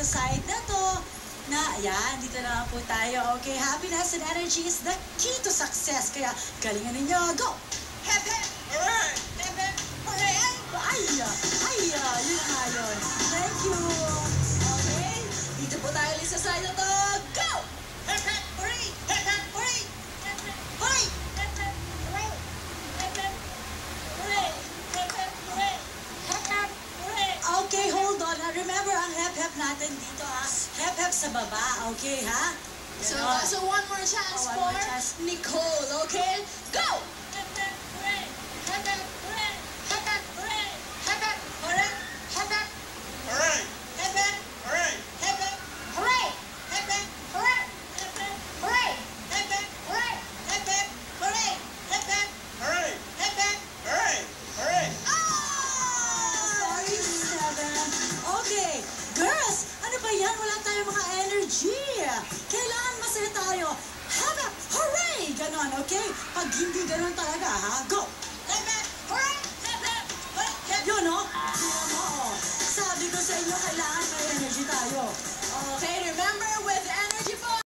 side na to. Na, ayan, dito na lang po tayo. Okay, happiness and energy is the key to success. Kaya, galingan ninyo. Go! Hep, hep! Hooray! Hep, hep! Hooray! Ay, yun na yun. Thank you. Okay, dito po tayo ulit sa side na to. Go! Hep, hep! Hooray! Hep, hep! Hooray! Hep, hep! Hooray! Hep, hep! Hooray! Hep, hep! Hooray! Hep, hep! Hooray! Hep, hep! Hooray! Okay, hold on. Remember ang hep-hep natin dito, ha? Hep-hep sa baba, okay, ha? So Ganon. one more chance Oh, one for more chance. Nicole, okay? Go! Hep, hep! Hooray! Hep, hep! Hooray! Hep, hep! Hooray! Hep, hep! Hooray! Hep, hep! Hooray! Hep, hep! Hooray! Hep, hep! Hooray! Hep, hep! Hooray! Hep, hep! Hooray! Hep, hep! Hooray! Hep, hep! Hooray! Hep, hep! Hooray! Hep, hep! Hooray! Hooray! Sorry, Seven. Okay, girls, ano ba yan? Wala tayong mga energy. Kailangan masaya tayo. Have a hooray! Ganon, okay? Pag hindi ganon talaga, ha? Go! Hep, hep! Hooray! Hep, hep! Hooray! Hep, Yun, no? Tingnan mo, oh. Sabi ko sa inyo, kailangan may energy tayo. Okay, remember with energy.